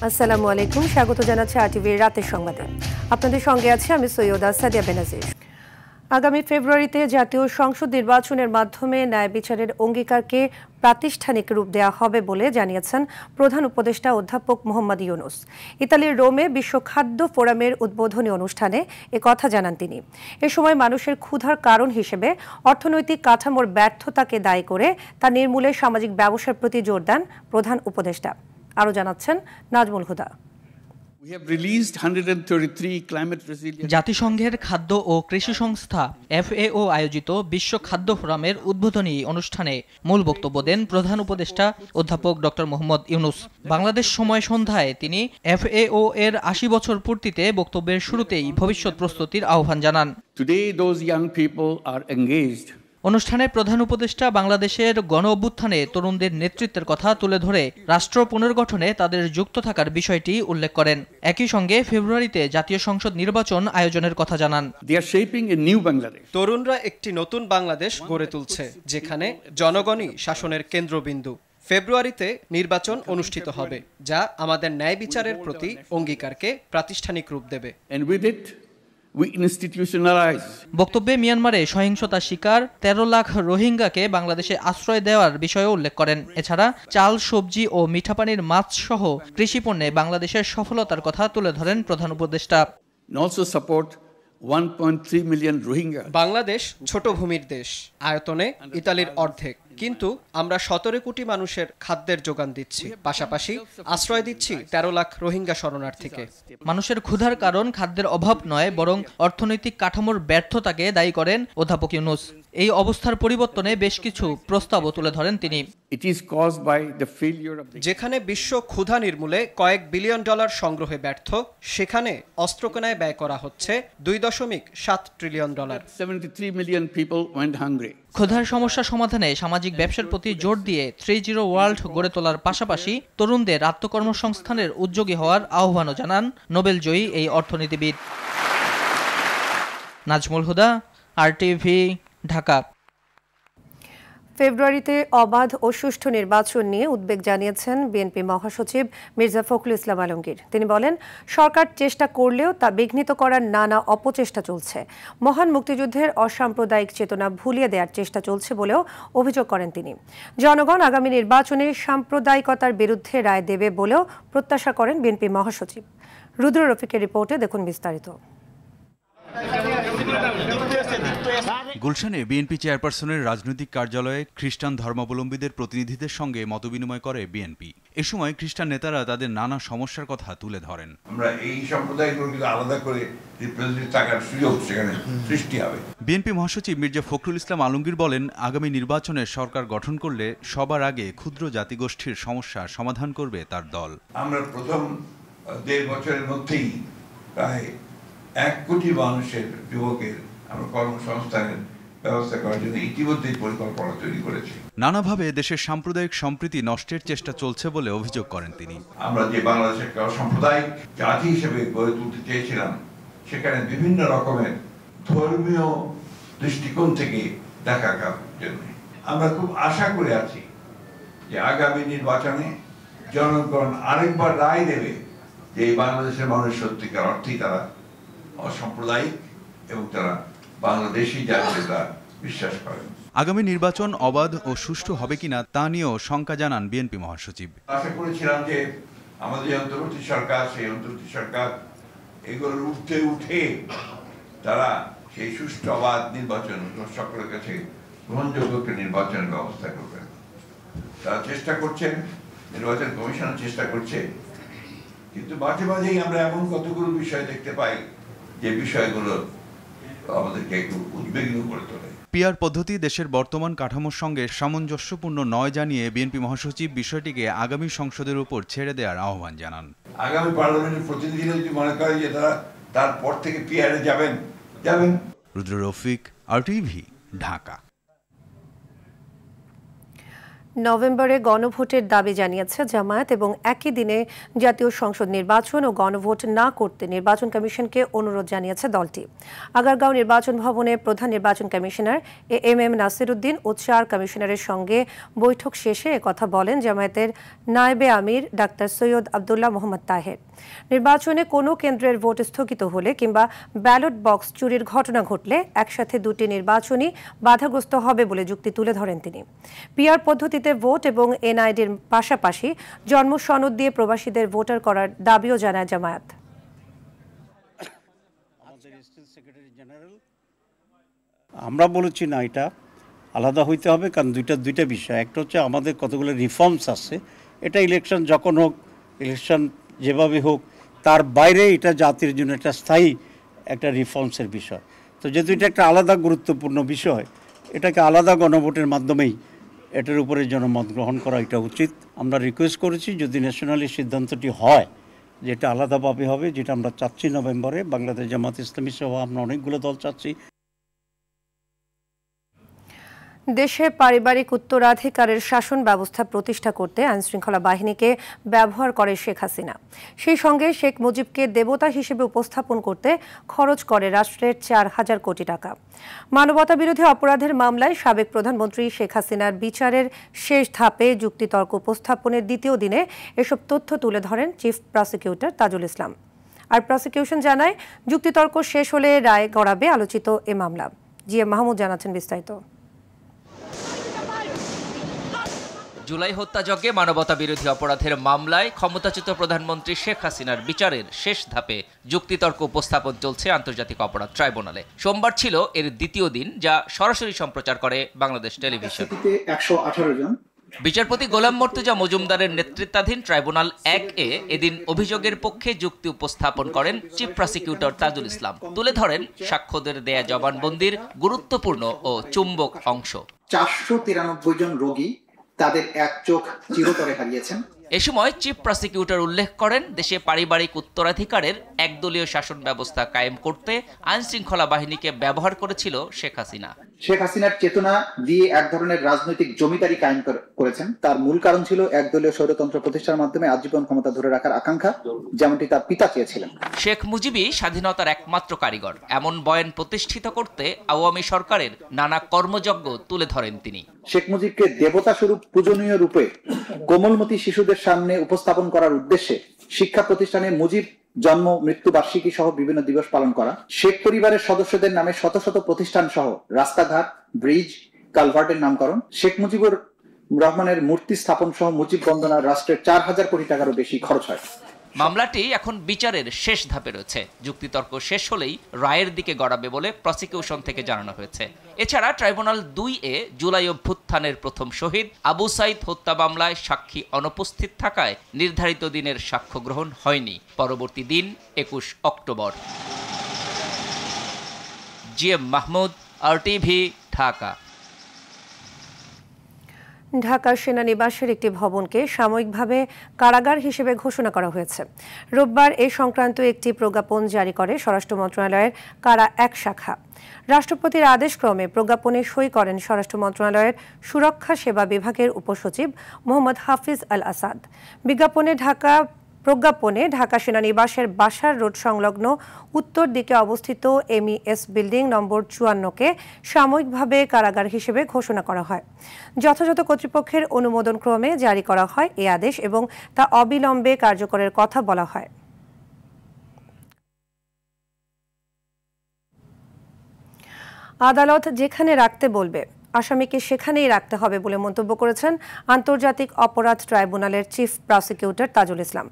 আসসালামু আলাইকুম, স্বাগত জানাচ্ছি আরটিভির রাতের সংবাদে। আপনাদের সঙ্গে আছি আমি সৈয়দা সাদিয়া বেনাজির। আগামী ফেব্রুয়ারিতে জাতীয় সংসদ নির্বাচনের মাধ্যমে ন্যায় বিচারের অঙ্গীকারকে প্রাতিষ্ঠানিক রূপ দেওয়া হবে বলে জানিয়েছেন প্রধান উপদেষ্টা অধ্যাপক মোহাম্মদ ইউনূস। ইতালির রোমে বিশ্ব খাদ্য ফোরামের উদ্বোধনী অনুষ্ঠানে একথা জানান তিনি। এ সময় মানুষের ক্ষুধার কারণ হিসেবে অর্থনৈতিক কাঠামোর ব্যর্থতাকে দায়ী করে তা নির্মূলে সামাজিক ব্যবসার প্রতি জোর দেন প্রধান উপদেষ্টা। আরও জানাচ্ছেন নাজমুল হুদা। জাতিসংঘের খাদ্য ও কৃষি সংস্থা FAO আয়োজিত বিশ্ব খাদ্য ফোরামের উদ্বোধনী অনুষ্ঠানে মূল বক্তব্য দেন প্রধান উপদেষ্টা অধ্যাপক ডক্টর মোহাম্মদ ইউনূস। বাংলাদেশ সময় সন্ধ্যায় তিনি FAO এর ৮০ বছর পূর্তিতে বক্তব্যের শুরুতেই ভবিষ্যৎ প্রস্তুতির আহ্বান জানান। অনুষ্ঠানে প্রধান উপদেষ্টা বাংলাদেশের গণ অভ্যুত্থানে তরুণদের নেতৃত্বের কথা তুলে ধরে রাষ্ট্র পুনর্গঠনে তাদের যুক্ত থাকার বিষয়টি উল্লেখ করেন। একই সঙ্গে ফেব্রুয়ারিতে জাতীয় সংসদ নির্বাচন আয়োজনের কথা জানান। তরুণরা একটি নতুন বাংলাদেশ গড়ে তুলছে, যেখানে জনগণই শাসনের কেন্দ্রবিন্দু। ফেব্রুয়ারিতে নির্বাচন অনুষ্ঠিত হবে, যা আমাদের ন্যায় বিচারের প্রতি অঙ্গীকারকে প্রাতিষ্ঠানিক রূপ দেবে। বক্তব্যে মিয়ানমারে সহিংসতার শিকার ১৩ লাখ রোহিঙ্গাকে বাংলাদেশে আশ্রয় দেওয়ার বিষয়েও উল্লেখ করেন। এছাড়া চাল, সবজি ও মিঠা পানির মাছ সহ কৃষি পণ্যে বাংলাদেশের সফলতার কথা তুলে ধরেন প্রধান উপদেষ্টা। বাংলাদেশ ছোট ভূমির দেশ, আয়তনে ইতালির অর্ধেক, কিন্তু আমরা ১৭ কোটি মানুষের খাদ্যের যোগান দিচ্ছি, পাশাপাশি আশ্রয় দিচ্ছি ১৩ লাখ রোহিঙ্গা শরণার্থীকে। মানুষের ক্ষুধার কারণ খাদ্যের অভাব নয়, বরং অর্থনৈতিক কাঠামোর ব্যর্থতাকে দায়ী করেন অধ্যাপক ইউনূস। এই অবস্থার পরিবর্তনে বেশ কিছু প্রস্তাবও তুলে ধরেন তিনি। যেখানে বিশ্ব ক্ষুধা নির্মূলে কয়েক বিলিয়ন ডলার সংগ্রহে ব্যর্থ, সেখানে অস্ত্র কেনায় ব্যয় করা হচ্ছে $2.7 ট্রিলিয়ন। ক্ষুধার সমস্যা সমাধানে সামাজিক ব্যবসার প্রতি জোর দিয়ে 3-0 ওয়ার্ল্ড গড়ে তোলার পাশাপাশি তরুণদের আত্মকর্মসংস্থানের উদ্যোগী হওয়ার আহ্বানও জানান নোবেলজয়ী এই অর্থনীতিবিদ। নাজমুল হুদা, RTV, ঢাকা। ফেব্রুয়ারিতে অবাধ ও সুষ্ঠু নির্বাচন নিয়ে উদ্বেগ জানিয়েছেন বিএনপি মহাসচিব মির্জা ফখরুল ইসলাম আলমগীর। তিনি বলেন, সরকার চেষ্টা করলেও তা বিঘ্নিত করার নানা অপচেষ্টা চলছে। মহান মুক্তিযুদ্ধের অসাম্প্রদায়িক চেতনা ভুলিয়ে দেওয়ার চেষ্টা চলছে বলেও অভিযোগ করেন তিনি। জনগণ আগামী নির্বাচনে সাম্প্রদায়িকতার বিরুদ্ধে রায় দেবে বলেও প্রত্যাশা করেন বিএনপি মহাসচিব। রুদ্র রফিকের রিপোর্টে দেখুন বিস্তারিত। গুলশানে বিএনপি চেয়ারপারসনের রাজনৈতিক কার্যালয়ে খ্রিস্টান ধর্মাবলম্বীদের প্রতিনিধিদের সঙ্গে মতবিনিময় করে বিএনপি। এ সময় খ্রিস্টান নেতারা তাদের নানা সমস্যার কথা তুলে ধরেন। আমরা এই সম্প্রদায়গুলোকে আলাদা করে টাকার সুযোগ সেখানে সৃষ্টি হবে। বিএনপি মহাসচিব মির্জা ফখরুল ইসলাম আলমগীর বলেন, আগামী নির্বাচনে সরকার গঠন করলে সবার আগে ক্ষুদ্র জাতিগোষ্ঠীর সমস্যার সমাধান করবে তার দল। আমরা প্রথম 1.5 বছরের মধ্যেই প্রায় 1 কোটি মানুষের যুবকের আমরা কর্মসংস্থানের ব্যবস্থা করার জন্য ইতিমধ্যেই পরিকল্পনা তৈরি করেছি। নানাভাবে দেশের সাম্প্রদায়িক সম্প্রীতি নষ্টের চেষ্টা চলছে বলে অভিযোগ করেন তিনি। আমরা যে বাংলাদেশের সাম্প্রদায়িক জাতি হিসেবে গড়ে তুলতে চেয়েছিলাম, সেখানে বিভিন্ন রকমের ধর্মীয় দৃষ্টিকোণ থেকে দেখার জন্য আমরা খুব আশা করে আছি যে আগামী নির্বাচনে জনগণ আরেকবার রায় দেবে যে এই বাংলাদেশের মানুষ সত্যিকার অর্থেই তারা অসাম্প্রদায়িক এবং তারা বাংলাদেশি জাতীয়তা বিশ্বাস করেন। আগামী নির্বাচন অবাধ ও সুষ্ঠু হবে কিনা তা নিয়েও শঙ্কা জানান বিএনপি মহাসচিব। আশা করেছিলাম যে আমাদের যে অন্তর্বর্তী সরকার, সেই অন্তর্বর্তী সরকার এগুলোর উঠে তারা সেই সুষ্ঠু অবাধ নির্বাচন সকলের কাছে গ্রহণযোগ্য একটা নির্বাচনের ব্যবস্থা করবেন। তারা চেষ্টা করছেন, নির্বাচন কমিশন চেষ্টা করছে, কিন্তু মাঝে মাঝেই আমরা এমন কতগুলো বিষয় দেখতে পাই যে বিষয়গুলো আমাদেরকে একটু উদ্বিগ্ন করে তোলে। পিআর পদ্ধতি দেশের বর্তমান কাঠামোর সঙ্গে সামঞ্জস্যপূর্ণ নয় জানিয়ে বিএনপি মহাসচিব বিষয়টিকে আগামী সংসদের উপর ছেড়ে দেওয়ার আহ্বান জানান। আগামী পার্লামেন্টের প্রতিনিধিরা যদি মনে করে যে তারা তারপর থেকে পিআরে যাবেন। রুদ্র রফিক, RTV, ঢাকা। নভেম্বরে গণভোটের দাবি জানিয়েছে জামায়াত এবং একই দিনে জাতীয় সংসদ নির্বাচন ও গণভোট না করতে নির্বাচন কমিশনকে অনুরোধ জানিয়েছে দলটি। আগারগাঁও নির্বাচন ভবনে প্রধান নির্বাচন কমিশনার এম নাসিরউদ্দিন ও 4 কমিশনারের সঙ্গে বৈঠক শেষে একথা বলেন জামায়াতের নায়েবে আমির ডাক্তার সৈয়দ আব্দুল্লাহ মোহাম্মদ তাহের। নির্বাচনে কোনো কেন্দ্রের ভোট স্থগিত হলে কিংবা ব্যালট বক্স চুরির ঘটনা ঘটলে একসাথে দুটি নির্বাচনই বাধাগ্রস্ত হবে বলে যুক্তি তুলে ধরেন তিনি। পিআর পদ্ধতিতে ভোট এবং এনআইডির পাশাপাশি জন্ম সনদ দিয়ে প্রবাসীদের ভোটার করার দাবিও জানায় জামায়াত। আমরা বলেছি না, এটা আলাদা হইতে হবে, কারণ দুইটা বিষয়। একটা হচ্ছে আমাদের কতগুলো রিফর্মস আছে, এটা ইলেকশন যখন হোক, ইলেকশন যেভাবে হোক, তার বাইরে এটা জাতির জন্য একটা স্থায়ী একটা রিফর্মসের বিষয়। তো যেহেতু এটা একটা আলাদা গুরুত্বপূর্ণ বিষয়, এটাকে আলাদা গণভোটের মাধ্যমেই এটার উপরে জনমত গ্রহণ করা এটা উচিত। আমরা রিকোয়েস্ট করেছি যদি ন্যাশনালি সিদ্ধান্তটি হয় যেটা আলাদাভাবে হবে, যেটা আমরা চাচ্ছি নভেম্বরে, বাংলাদেশ জামাত ইসলামী সহ আমরা অনেকগুলো দল চাচ্ছি। দেশে পারিবারিক উত্তরাধিকারের শাসন ব্যবস্থা প্রতিষ্ঠা করতে আইনশৃঙ্খলা বাহিনীকে ব্যবহার করে শেখ হাসিনা। সেই সঙ্গে শেখ মুজিবকে দেবতা হিসেবে উপস্থাপন করতে খরচ করে রাষ্ট্রের 4,000 কোটি টাকা। মানবতা বিরোধী অপরাধের মামলায় সাবেক প্রধানমন্ত্রী শেখ হাসিনার বিচারের শেষ ধাপে যুক্তিতর্ক উপস্থাপনের দ্বিতীয় দিনে এসব তথ্য তুলে ধরেন চিফ প্রসিকিউটর তাজুল ইসলাম। আর প্রসিকিউশন জানায় যুক্তিতর্ক শেষ হলে রায় গড়াবে আলোচিত এ মামলা। জিএম মাহমুদ জানাচ্ছেন বিস্তারিত। জুলাই হত্যাযজ্ঞে মানবতা বিরোধী অপরাধের মামলায় ক্ষমতাচ্যুত প্রধানমন্ত্রী শেখ হাসিনার বিচারের শেষ ধাপে যুক্তিতর্ক উপস্থাপন চলছে আন্তর্জাতিক অপরাধ ট্রাইব্যুনালে। সোমবার ছিল এর দ্বিতীয় দিন, যা সরাসরি সম্প্রচার করে বাংলাদেশ টেলিভিশন। 118 জন বিচারপতি গোলাম মর্তুজা মজুমদারের নেতৃত্বাধীন ট্রাইব্যুনাল 1-এ এদিন অভিযোগের পক্ষে যুক্তি উপস্থাপন করেন চিফ প্রসিকিউটর তাজুল ইসলাম। তুলে ধরেন সাক্ষ্যদের দেয়া জবানবন্দির গুরুত্বপূর্ণ ও চুম্বক অংশ। 493 জন রোগী তাদের এক চোখ চিরতরে হারিয়েছেন। এ সময় চিফ প্রসিকিউটর উল্লেখ করেন দেশে পারিবারিক উত্তরাধিকারের একদলীয় শাসন ব্যবস্থা কায়েম করতে আইনশৃঙ্খলা বাহিনীকে ব্যবহার করেছিল শেখ হাসিনা। শেখ হাসিনার চেতনা দিয়ে এক ধরনের রাজনৈতিক জমিদারি কায়েম করেছেন। তার মূল কারণ ছিল একদলীয় স্বৈরতন্ত্র প্রতিষ্ঠার মাধ্যমে আজীবন ক্ষমতা ধরে রাখার আকাঙ্ক্ষা, যেমনটি তার পিতা চেয়েছিলেন। শেখ মুজিবই স্বাধীনতার একমাত্র কারিগর, এমন বয়ান প্রতিষ্ঠিত করতে আওয়ামী সরকারের নানা কর্মযজ্ঞ তুলে ধরেন তিনি। শেখ মুজিবকে দেবতা স্বরূপ পূজনীয় রূপে কোমলমতি শিশুদের সামনে উপস্থাপন করার উদ্দেশ্যে শিক্ষা প্রতিষ্ঠানে মুজিব জন্ম মৃত্যু বার্ষিকী সহ বিভিন্ন দিবস পালন করা, শেখ পরিবারের সদস্যদের নামে শত শত প্রতিষ্ঠান সহ রাস্তাঘাট, ব্রিজ, কালভার্টের নামকরণ, শেখ মুজিবুর রহমানের মূর্তি স্থাপন সহ মুজিব বন্দনা রাষ্ট্রের 4,000 কোটি টাকারও বেশি খরচ হয়। মামলাটি এখন বিচারের শেষ ধাপে রয়েছে। যুক্তিতর্ক শেষ হলেই রায়ের দিকে গড়াবে বলে প্রসিকিউশন থেকে জানানো হয়েছে। এছাড়া ট্রাইব্যুনাল 2-এ জুলাই অভ্যুত্থানের প্রথম শহীদ আবু সাইদ হত্যা মামলায় সাক্ষী অনুপস্থিত থাকায় নির্ধারিত দিনের সাক্ষ্য গ্রহণ হয়নি। পরবর্তী দিন 21 October. GM Mahmud, RTV, Dhaka. ঢাকার সেনানিবাসের একটি ভবনকে সাময়িকভাবে কারাগার হিসেবে ঘোষণা করা হয়েছে। রোববার এ সংক্রান্ত একটি প্রজ্ঞাপন জারি করে স্বরাষ্ট্র মন্ত্রণালয়ের কারা 1 শাখা। রাষ্ট্রপতির আদেশক্রমে প্রজ্ঞাপনে সই করেন স্বরাষ্ট্র মন্ত্রণালয়ের সুরক্ষা সেবা বিভাগের উপসচিব মোহাম্মদ হাফিজ আল আসাদ। প্রজ্ঞাপনে ঢাকা সেনানিবাসের বাসার রোড সংলগ্ন উত্তর দিকে অবস্থিত MES বিল্ডিং নম্বর 54-কে সাময়িকভাবে কারাগার হিসেবে ঘোষণা করা হয়। যথাযথ কর্তৃপক্ষের অনুমোদন ক্রমে জারি করা হয় এই আদেশ এবং তা অবিলম্বে কার্যকরের কথা বলা হয়। আদালত যেখানে রাখতে বলবে আসামিকে সেখানেই রাখতে হবে বলে মন্তব্য করেছেন আন্তর্জাতিক অপরাধ ট্রাইব্যুনালের চিফ প্রসিকিউটর তাজুল ইসলাম।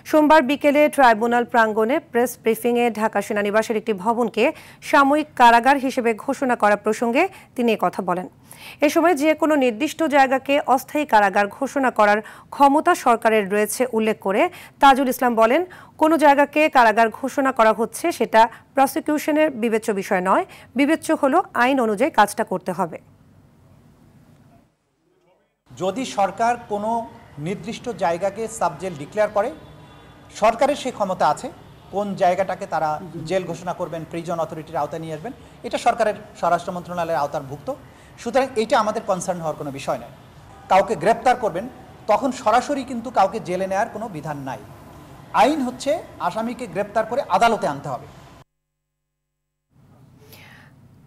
সোমবার বিকেলে ট্রাইব্যুনাল প্রাঙ্গণে প্রেস ব্রিফিংয়ে ঢাকা সেনানিবাসের একটি ভবনকে সাময়িক কারাগার হিসেবে ঘোষণা করা প্রসঙ্গে তিনি কথা বলেন। এ সময় যে কোনো নির্দিষ্ট জায়গাকে অস্থায়ী কারাগার ঘোষণা করার ক্ষমতা সরকারের রয়েছে উল্লেখ করে তাজুল ইসলাম বলেন, কোনো জায়গাকে কারাগার ঘোষণা করা হচ্ছে সেটা প্রসিকিউশনের বিবেচ্য বিষয় নয়, বিবেচ্য হলো আইন অনুযায়ী কাজটা করতে হবে। যদি সরকার কোনো নির্দিষ্ট জায়গাকে সাবজেল ডিক্লেয়ার করে, সরকারের সেই ক্ষমতা আছে কোন জায়গাটাকে তারা জেল ঘোষণা করবেন, প্রিজন অথরিটির আওতায় নিয়ে আসবেন, এটা সরকারের স্বরাষ্ট্র মন্ত্রণালয়ের আওতার ভুক্ত। সুতরাং এটা আমাদের কনসার্ন হওয়ার কোনো বিষয় নয়। কাউকে গ্রেপ্তার করবেন, তখন সরাসরি কিন্তু কাউকে জেলে নেওয়ার কোনো বিধান নাই। আইন হচ্ছে আসামিকে গ্রেপ্তার করে আদালতে আনতে হবে।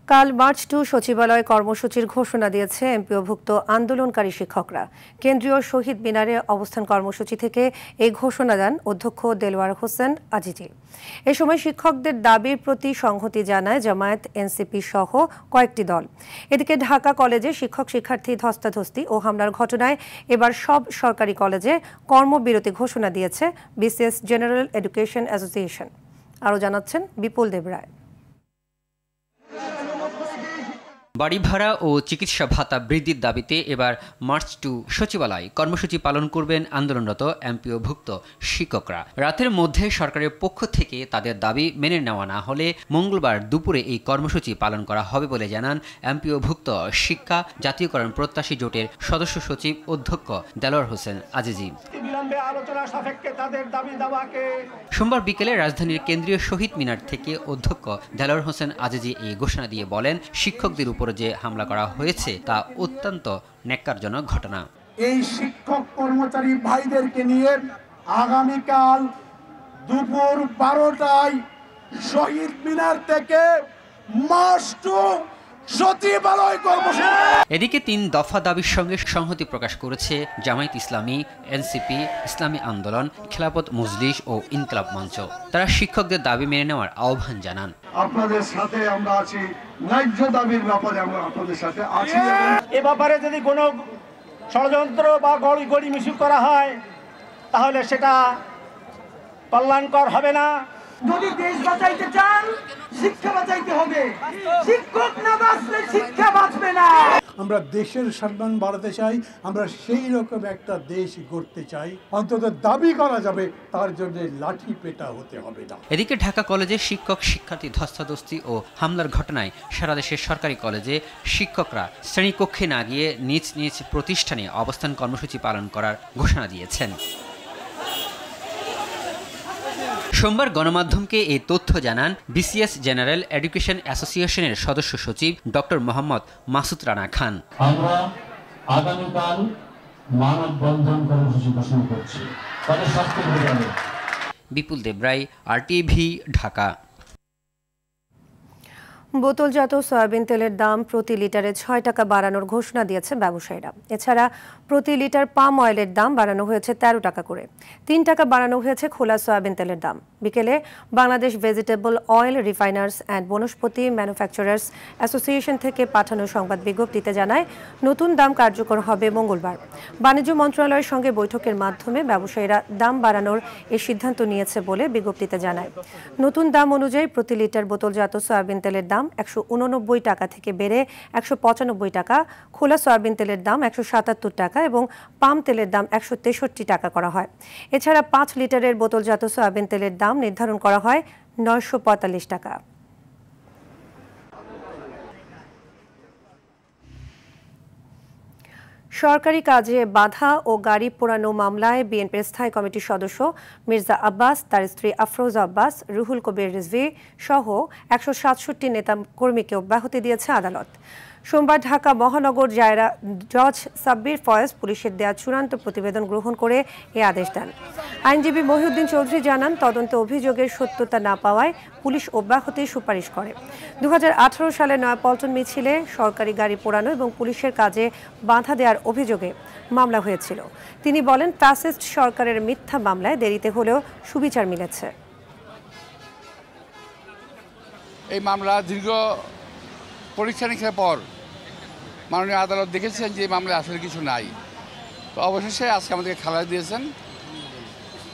কাল মার্চ 2 সচিবালয় কর্মসূচির ঘোষণা দিয়েছে এমপিওভুক্ত আন্দোলনকারী শিক্ষকরা। কেন্দ্রীয় শহীদ মিনারে অবস্থান কর্মসূচি থেকে এই ঘোষণা দেন অধ্যক্ষ দেলোয়ার হোসেন আজিজি। এ সময় শিক্ষকদের দাবির প্রতি সংহতি জানায় জামায়াত, এনসিপি সহ কয়েকটি দল। এদিকে ঢাকা কলেজে শিক্ষক শিক্ষার্থী ধস্তাধস্তি ও হামলার ঘটনায় এবার সব সরকারি কলেজে কর্মবিরতি ঘোষণা দিয়েছে বিসিএস জেনারেল এডুকেশন অ্যাসোসিয়েশন। আরও জানাচ্ছেন বিপুল দেবরায়। বাড়ি ভাড়া ও চিকিৎসা ভাতা বৃদ্ধির দাবিতে এবার মার্চ 2 সচিবালয় কর্মসূচি পালন করবেন আন্দোলনরত এমপিওভুক্ত শিক্ষকরা। রাতের মধ্যে সরকারের পক্ষ থেকে তাদের দাবি মেনে নেওয়া না হলে মঙ্গলবার দুপুরে এই কর্মসূচি পালন করা হবে বলে জানান এমপিওভুক্ত শিক্ষা জাতীয়করণ প্রত্যাশী জোটের সদস্য সচিব অধ্যক্ষ দেলোয়ার হোসেন আজিজি। সোমবার বিকেলে রাজধানীর কেন্দ্রীয় শহীদ মিনার থেকে অধ্যক্ষ দেলোয়ার হোসেন আজিজি এই ঘোষণা দিয়ে বলেন, শিক্ষকদের উপর যে হামলা করা হয়েছে তা অত্যন্ত ন্যাক্কারজনক ঘটনা। এই শিক্ষক কর্মচারী ভাইদেরকে নিয়ে আগামীকাল দুপুর 12টায় শহীদ মিনার থেকে মার্চ 2 সচিবালয় কর্মসূচি। এদিকে 3 দফা দাবির সঙ্গে সংহতি প্রকাশ করেছে জামায়াত ইসলামী, এনসিপি, ইসলামী আন্দোলন, খেলাফত মজলিস ও ইনকিলাব মঞ্চ। তারা শিক্ষকদের দাবি মেনে নেওয়ার আহ্বান জানান। আপনাদের সাথে আমরা আছি, ন্যায্য দাবির ব্যাপারে আমরা আপনাদের সাথে আছি। এ ব্যাপারে যদি কোনো ষড়যন্ত্র বা গড়িমসি করা হয় তাহলে সেটা কল্যাণকর হবে না। যদি দেশ বাঁচাইতে চান শিক্ষা বাঁচাইতে হবে, শিক্ষক না বাঁচলে শিক্ষা বাঁচবে না। আমরা দেশের সম্মান বাড়াতে চাই, আমরা সেই রকম একটা দেশ গড়তে চাই। অন্তত দাবি করা যাবে, তার জন্য লাঠি পেটা হতে হবে না। এদিকে ঢাকা কলেজে শিক্ষক শিক্ষার্থী ধস্তাধস্তি ও হামলার ঘটনায় সারা দেশের সরকারি কলেজে শিক্ষকরা শ্রেণীকক্ষে না গিয়ে নিজ নিজ প্রতিষ্ঠানে অবস্থান কর্মসূচি পালন করার ঘোষণা দিয়েছেন। সোমবার গণমাধ্যমকে এই তথ্য জানান বিসিএস জেনারেল এডুকেশন অ্যাসোসিয়েশনের সদস্য সচিব ডক্টর মোহাম্মদ মাসুদ রানা খান। আমরা আগামীকাল মানববন্ধন কর্মসূচি ঘোষণা করছি। বিপুল দেবরায়, আরটিভি, ঢাকা। বোতলজাত সয়াবিন তেলের দাম প্রতি লিটারে 6 টাকা বাড়ানোর ঘোষণা দিয়েছে ব্যবসায়ীরা। এছাড়া প্রতি লিটার পাম অয়েলের দাম বাড়ানো হয়েছে 13 টাকা করে। 3 টাকা বাড়ানো হয়েছে খোলা সয়াবিন তেলের দাম। বিকেলে Bangladesh vegetable oil refiners and Vanaspati manufacturers association থেকে পাঠানো সংবাদ বিজ্ঞপ্তিতে জানায়, নতুন দাম কার্যকর হবে মঙ্গলবার। বাণিজ্য মন্ত্রণালয়ের সঙ্গে বৈঠকের মাধ্যমে ব্যবসায়ীরা দাম বাড়ানোর এই সিদ্ধান্ত নিয়েছে বলে বিজ্ঞপ্তিতে জানায়। নতুন দাম অনুযায়ী প্রতি লিটার বোতলজাত সয়াবিন তেলের দাম 189 টাকা থেকে বেড়ে 195 টাকা, খোলা সয়াবিন তেলের দাম 177 টাকা এবং পাম তেলের দাম 163 টাকা করা হয়। এছাড়া 5 লিটারের বোতলজাত সয়াবিন তেলের দাম নির্ধারণ করা হয় 945 টাকা। সরকারি কাজে বাধা ও গাড়ি পোড়ানো মামলায় বিএনপির স্থায়ী কমিটির সদস্য মির্জা আব্বাস, তার স্ত্রী আফরোজা আব্বাস, রুহুল কবির রিজভী সহ 167 নেতা কর্মীকে অব্যাহতি দিয়েছে আদালত। সোমবার ঢাকা মহানগর দায়রা জজ সাব্বির ফয়েজ পুলিশের দেয়া চূড়ান্ত প্রতিবেদন গ্রহণ করে এ আদেশ দেন। আইনজীবী মহিউদ্দিন চৌধুরী জানান, তদন্তে অভিযোগের সত্যতা না পাওয়ায় পুলিশ অব্যাহতির সুপারিশ করে। 2018 সালে নয়াপল্টন মিছিলে সরকারি গাড়ি পোড়ানো এবং পুলিশের কাজে বাধা দেওয়ার অভিযোগে মামলা হয়েছিল। তিনি বলেন, ফ্যাসিস্ট সরকারের মিথ্যা মামলায় দেরিতে হলেও সুবিচার মিলেছে। এই মামলা দীর্ঘ পরীক্ষা নিরীক্ষার পর মাননীয় আদালত দেখেছেন যে এই মামলায় আসলে কিছু নাই। তো অবশেষে আজকে আমাদেরকে খালাস দিয়েছেন।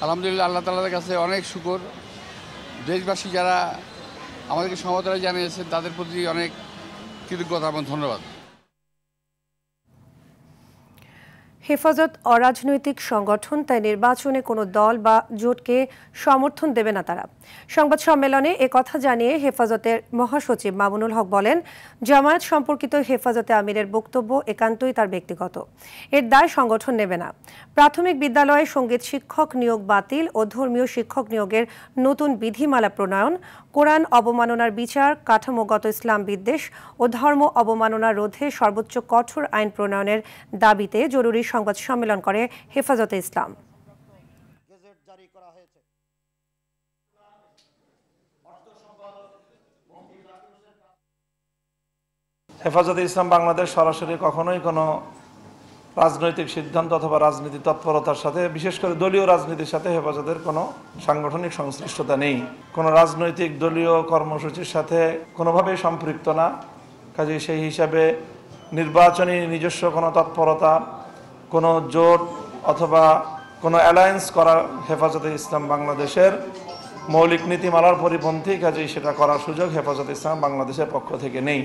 আলহামদুলিল্লাহ, আল্লাহ তাআলার কাছে অনেক শুকর। দেশবাসী যারা আমাদেরকে সমবেদনা জানিয়েছেন তাদের প্রতি অনেক কৃতজ্ঞতা এবং ধন্যবাদ। হেফাজত অরাজনৈতিক সংগঠন, তাই নির্বাচনে কোনো দল বা জোটকে সমর্থন দেবে না তারা। সংবাদ সম্মেলনে একথা জানিয়ে হেফাজতের মহাসচিব মামুনুল হক বলেন, জামায়াত সম্পর্কিত হেফাজতে আমিরের বক্তব্য একান্তই তার ব্যক্তিগত, এর দায় সংগঠন নেবে না। প্রাথমিক বিদ্যালয়ে সঙ্গীত শিক্ষক নিয়োগ বাতিল ও ধর্মীয় শিক্ষক নিয়োগের নতুন বিধিমালা প্রণয়ন, কোরআন অবমাননার বিচার, কাঠামোগত ইসলাম বিদ্বেষ ও ধর্ম অবমাননা রোধে সর্বোচ্চ কঠোর আইন প্রণয়নের দাবিতে জরুরি সংবাদ সম্মেলন করে হেফাজতে ইসলাম। হেফাজতে ইসলাম বাংলাদেশ সরাসরি কখনোই কোনো রাজনৈতিক সিদ্ধান্ত অথবা রাজনীতি তৎপরতার সাথে, বিশেষ করে দলীয় রাজনীতির সাথে হেফাজতের কোনো সাংগঠনিক সংশ্লিষ্টতা নেই। কোনো রাজনৈতিক দলীয় কর্মসূচির সাথে কোনোভাবেই সম্পৃক্ত না। কাজে সেই হিসাবে নির্বাচনী নিজস্ব কোনো তৎপরতা, কোনো জোট অথবা কোনো অ্যালায়েন্স করা হেফাজতে ইসলাম বাংলাদেশের মৌলিক নীতিমালার পরিপন্থী। কাজেই সেটা করার সুযোগ হেফাজতে ইসলাম বাংলাদেশের পক্ষ থেকে নেই।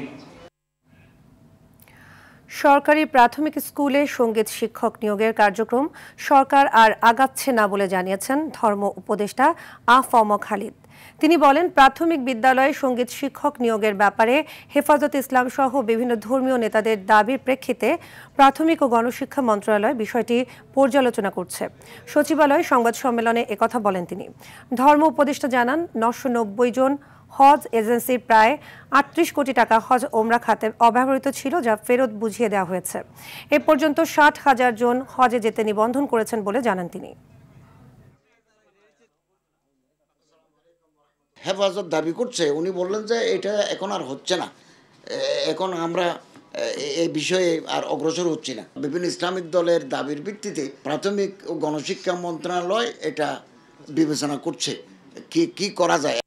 সরকারি প্রাথমিক স্কুলে সঙ্গীত শিক্ষক নিয়োগের কার্যক্রম সরকার আর আগাচ্ছে না বলে জানিয়েছেন ধর্ম উপদেষ্টা আ.ফ.ম. খালিদ। তিনি বলেন, প্রাথমিক বিদ্যালয়ে সঙ্গীত শিক্ষক নিয়োগের ব্যাপারে হেফাজত ইসলাম সহ বিভিন্ন ধর্মীয় নেতাদের দাবির প্রেক্ষিতে প্রাথমিক ও গণশিক্ষা মন্ত্রণালয় বিষয়টি পর্যালোচনা করছে। সচিবালয়ে সংবাদ সম্মেলনে একথা বলেন তিনি। ধর্ম উপদেষ্টা জানান, 990 জন হজ এজেন্সির প্রায় 38 কোটি টাকা হজ ওমরা খাতে অব্যবহৃত ছিল, যা ফেরত বুঝিয়ে দেওয়া হয়েছে। এ পর্যন্ত 60,000 জন হজে যেতে নিবন্ধন করেছেন বলে জানান তিনি। হেফাজত দাবি করছে, উনি বললেন যে এটা এখন আর হচ্ছে না, এখন আমরা এই বিষয়ে আর অগ্রসর হচ্ছি না। বিভিন্ন ইসলামিক দলের দাবির ভিত্তিতে প্রাথমিক ও গণশিক্ষা মন্ত্রণালয় এটা বিবেচনা করছে কি করা যায়।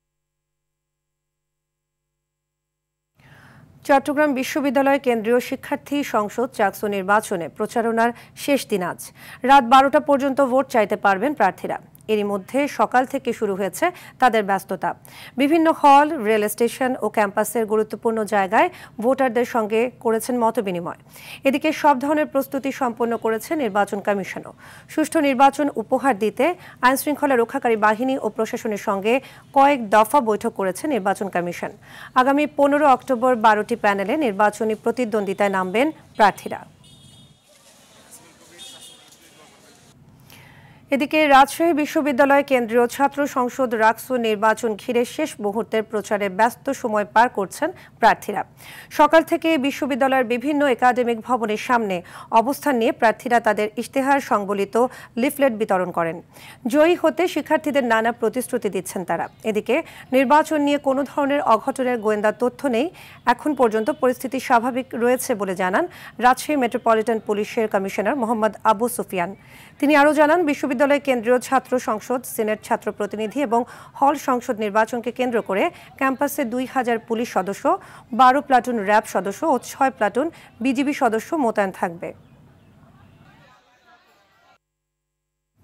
চট্টগ্রাম বিশ্ববিদ্যালয় কেন্দ্রীয় শিক্ষার্থী সংসদ চাকসু নির্বাচনে প্রচারণার শেষ দিন আজ। রাত 12টা পর্যন্ত ভোট চাইতে পারবেন প্রার্থীরা। এরই মধ্যে সকাল থেকে শুরু হয়েছে তাদের ব্যস্ততা। বিভিন্ন হল, রেল স্টেশন ও ক্যাম্পাসের গুরুত্বপূর্ণ জায়গায় ভোটারদের সঙ্গে করেছেন মতবিনিময়। এদিকে সব ধরনের প্রস্তুতি সম্পন্ন করেছে নির্বাচন কমিশনও। সুষ্ঠু নির্বাচন উপহার দিতে আইনশৃঙ্খলা রক্ষাকারী বাহিনী ও প্রশাসনের সঙ্গে কয়েক দফা বৈঠক করেছে নির্বাচন কমিশন। আগামী 15 অক্টোবর 12টি প্যানেলে নির্বাচনী প্রতিদ্বন্দ্বিতায় নামবেন প্রার্থীরা। এদিকে রাজশাহী বিশ্ববিদ্যালয় কেন্দ্রীয় ছাত্র সংসদ রাকসু নির্বাচন ঘিরে শেষ মুহূর্তের প্রচারে ব্যস্ত সময় পার করছেন প্রার্থীরা। সকাল থেকে বিশ্ববিদ্যালয়ের বিভিন্ন একাডেমিক ভবনের সামনে অবস্থান নিয়ে প্রার্থীরা তাদের ইশতেহার সংবলিত লিফলেট বিতরণ করেন। জয়ী হতে শিক্ষার্থীদের নানা প্রতিশ্রুতি দিচ্ছেন তারা। এদিকে নির্বাচন নিয়ে কোনো ধরনের অঘটনের গোয়েন্দা তথ্য নেই। এখন পর্যন্ত পরিস্থিতি স্বাভাবিক রয়েছে বলে জানান রাজশাহী মেট্রোপলিটন পুলিশের কমিশনার মোহাম্মদ আবু সুফিয়ান। তিনি আরও জানান, বিশ্ববিদ্যালয় কেন্দ্রীয় ছাত্র সংসদ, সিনেট ছাত্র প্রতিনিধি এবং হল সংসদ নির্বাচনকে কেন্দ্র করে ক্যাম্পাসে 2000 পুলিশ সদস্য, 12 প্লাটুন র্যাব সদস্য ও 6 প্লাটুন বিজিবি সদস্য মোতায়েন থাকবে।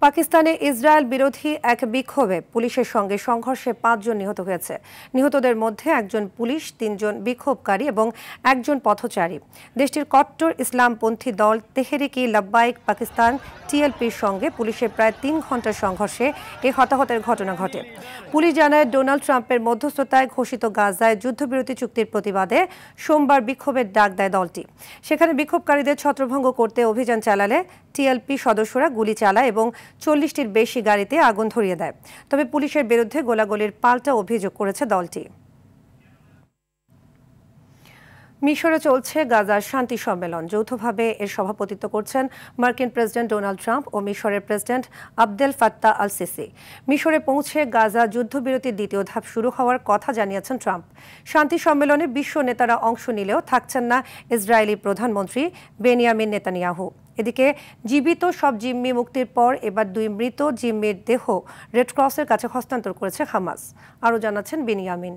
পাকিস্তানে ইসরায়েল বিরোধী এক বিক্ষোভে পুলিশের সঙ্গে সংঘর্ষে 5 জন নিহত হয়েছে। নিহতদের মধ্যে একজন পুলিশ, 3 জন বিক্ষোভকারী এবং একজন পথচারী। দেশটির কট্টর ইসলামপন্থী দল তেহরিকি লাব্বাইক পাকিস্তান টিএলপির সঙ্গে পুলিশের প্রায় 3 ঘন্টার সংঘর্ষে এই হতাহতের ঘটনা ঘটে। পুলিশ জানায়, ডোনাল্ড ট্রাম্পের মধ্যস্থতায় ঘোষিত গাজায় যুদ্ধবিরতি চুক্তির প্রতিবাদে সোমবার বিক্ষোভের ডাক দেয় দলটি। সেখানে বিক্ষোভকারীদের ছত্রভঙ্গ করতে অভিযান চালালে টিএলপি সদস্যরা গুলি চালায় এবং 40টির বেশি গাড়িতে আগুন ধরিয়ে দেয়। তবে পুলিশের বিরুদ্ধে গোলাগুলির পাল্টা অভিযোগ করেছে দলটি। মিশরে চলছে গাজার শান্তি সম্মেলন। যৌথভাবে এর সভাপতিত্ব করছেন মার্কিন প্রেসিডেন্ট ডোনাল্ড ট্রাম্প ও মিশরের president Abdel Fattah al CC. মিশরে পৌঁছে গাজা যুদ্ধবিরতির দ্বিতীয় ধাপ শুরু হওয়ার কথা জানিয়েছেন ট্রাম্প। শান্তি সম্মেলনে বিশ্ব নেতারা অংশ নিলেও থাকছেন না ইসরায়েলি প্রধানমন্ত্রী বেনিয়ামিন নেতানিয়াহু। এদিকে জীবিত সব জিম্মি মুক্তির পর এবার 2 মৃত জিম্মির দেহ রেডক্রসের কাছে হস্তান্তর করেছে হামাস। আরও জানাচ্ছেন বেনিয়ামিন।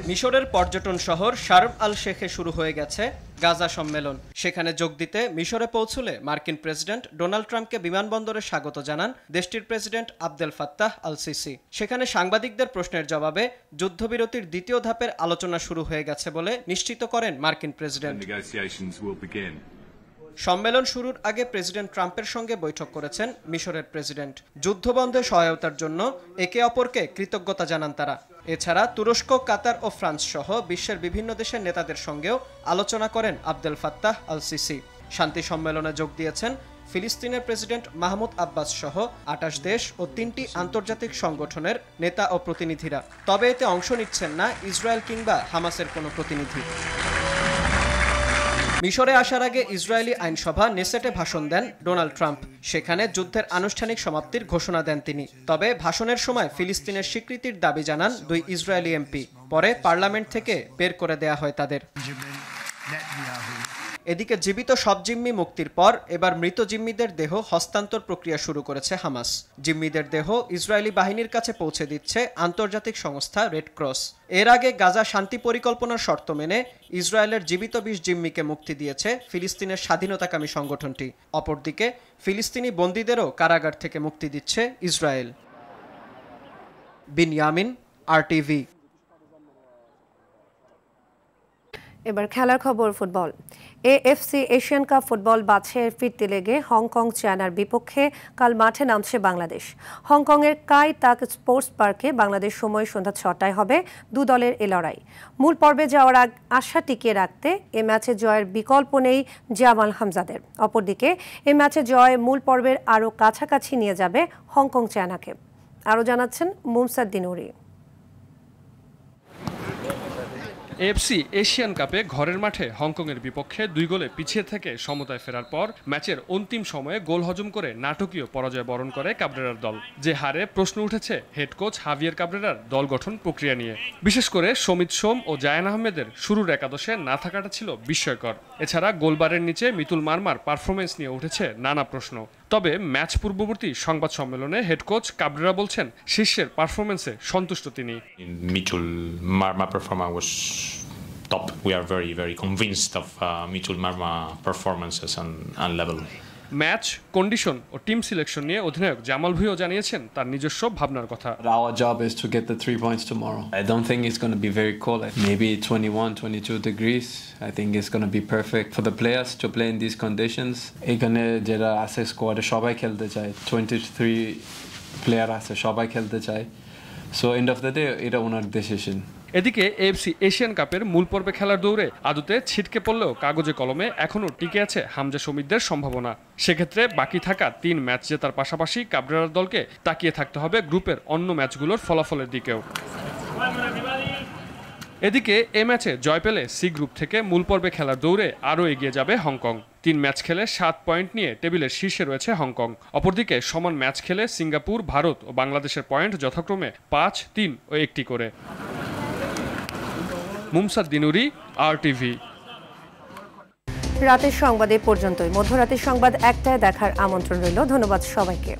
মিশরের পর্যটন শহর শারম আল শেখে শুরু হয়ে গেছে গাজা সম্মেলন। সেখানে যোগ দিতে মিশরে পৌঁছলে মার্কিন প্রেসিডেন্ট ডোনাল্ড ট্রাম্পকে বিমানবন্দরে স্বাগত জানান দেশটির president Abdel Fattah al CC. সেখানে সাংবাদিকদের প্রশ্নের জবাবে যুদ্ধবিরতির দ্বিতীয় ধাপের আলোচনা শুরু হয়ে গেছে বলে নিশ্চিত করেন মার্কিন প্রেসিডেন্ট। সম্মেলন শুরুর আগে প্রেসিডেন্ট ট্রাম্পের সঙ্গে বৈঠক করেছেন মিশরের প্রেসিডেন্ট। যুদ্ধবন্ধে সহায়তার জন্য একে অপরকে কৃতজ্ঞতা জানান তারা। এছাড়া তুরস্ক, কাতার ও ফ্রান্স সহ বিশ্বের বিভিন্ন দেশের নেতাদের সঙ্গেও আলোচনা করেন আবদেল ফাত্তাহ আল সিসি। শান্তি সম্মেলনে যোগ দিয়েছেন ফিলিস্তিনের প্রেসিডেন্ট মাহমুদ আব্বাস সহ ২৮ দেশ ও ৩টি আন্তর্জাতিক সংগঠনের নেতা ও প্রতিনিধিরা। তবে এতে অংশ নিচ্ছেন না ইসরায়েল কিংবা হামাসের কোনো প্রতিনিধি। মিশরে আসার আগে ইসরায়েলি আইনসভা নেসেটে ভাষণ দেন ডোনাল্ড ট্রাম্প। সেখানে যুদ্ধের আনুষ্ঠানিক সমাপ্তির ঘোষণা দেন তিনি। তবে ভাষণের সময় ফিলিস্তিনের স্বীকৃতির দাবি জানান ২ ইসরায়েলি এমপি। পরে পার্লামেন্ট থেকে বের করে দেয়া হয় তাদের। এদিকে জীবিত সব জিম্মি মুক্তির পর এবার মৃত জিম্মিদের দেহ হস্তান্তর প্রক্রিয়া শুরু করেছে হামাস। জিম্মিদের দেহ ইসরায়েলি বাহিনীর কাছে পৌঁছে দিচ্ছে আন্তর্জাতিক সংস্থা রেড ক্রস। এর আগে গাজা শান্তি পরিকল্পনার শর্ত মেনে ইসরায়েলের জীবিত ২০ জিম্মিকে মুক্তি দিয়েছে ফিলিস্তিনের স্বাধীনতাকামী সংগঠনটি। অপরদিকে ফিলিস্তিনি বন্দীদেরও কারাগার থেকে মুক্তি দিচ্ছে ইসরায়েল। বিনয়ামিন, RTV। এবার খেলার খবর football. AFC Asian cup football বাছাইয়ের ফিরতি লেগে হংকং চায়নার বিপক্ষে কাল মাঠে নামছে বাংলাদেশ। হংকংয়ের কাই তাক স্পোর্টস পার্কে বাংলাদেশ সময় সন্ধ্যা ৬টায় হবে দু দলের এ লড়াই। মূল পর্বে যাওয়ার আশা টিকিয়ে রাখতে এ ম্যাচে জয়ের বিকল্প নেই জামাল হামজাদের। অপরদিকে এ ম্যাচে জয় মূল পর্বের আরও কাছাকাছি নিয়ে যাবে হংকং চায়নাকে। আরও জানাচ্ছেন মুমসাদ দিনুরি। AFC এশিয়ান কাপে ঘরের মাঠে হংকংয়ের বিপক্ষে ২ গোলে পিছিয়ে থেকে সমতায় ফেরার পর ম্যাচের অন্তিম সময়ে গোল হজম করে নাটকীয় পরাজয় বরণ করে কাবরেরার দল। যে হারে প্রশ্ন উঠেছে হেড কোচ হাভিয়ের কাবরেরার দল গঠন প্রক্রিয়া নিয়ে। বিশেষ করে সমিত সোম ও জায়ান আহমেদের শুরুর একাদশে না থাকাটা ছিল বিস্ময়কর। এছাড়া গোলবারের নিচে মিতুল মারমার পারফরমেন্স নিয়ে উঠেছে নানা প্রশ্ন। তবে ম্যাচ পূর্ববর্তী সংবাদ সম্মেলনে হেড কোচ কাবরেরা বলছেন শীর্ষের পারফরমেন্সে সন্তুষ্ট তিনি। Mitul Marma performance was top. We are very convinced of Mitul Marma performances and level. Match, condition ও টিম সিলেকশন নিয়ে অধিনায়ক জামাল ভুঁইয়া জানিয়েছেন তার নিজস্ব ভাবনার কথা। Our job is to get the 3 points tomorrow. I don't think it's going to be very cold. Maybe 21-22 degrees. I think it's going to be perfect for the players to play in these conditions. এখানে যারা আছে স্কোয়াডে সবাই খেলতে চায়, 23 player আছে, সবাই খেলতে চায়। So end of the day এটা ওনার ডিসিশন। এদিকে AFC এশিয়ান কাপের মূল পর্বে খেলার দৌড়ে আদতে ছিটকে পড়লেও কাগজে কলমে এখনও টিকে আছে হামজা সমিতদের সম্ভাবনা। সেক্ষেত্রে বাকি থাকা 3 ম্যাচ জেতার পাশাপাশি কাবরেরার দলকে তাকিয়ে থাকতে হবে গ্রুপের অন্য ম্যাচগুলোর ফলাফলের দিকেও। এদিকে এ ম্যাচে জয় পেলে সি গ্রুপ থেকে মূল পর্বে খেলার দৌড়ে আরও এগিয়ে যাবে হংকং। 3 ম্যাচ খেলে 7 পয়েন্ট নিয়ে টেবিলের শীর্ষে রয়েছে হংকং। অপরদিকে সমান ম্যাচ খেলে সিঙ্গাপুর, ভারত ও বাংলাদেশের পয়েন্ট যথাক্রমে 5, 3 ও 1টি করে। মুমসাদ দিনুরি, RTV। রাতের সংবাদ এ পর্যন্তই। মধ্যরাতের সংবাদ 1টায় দেখার আমন্ত্রণ রইল। ধন্যবাদ সবাইকে।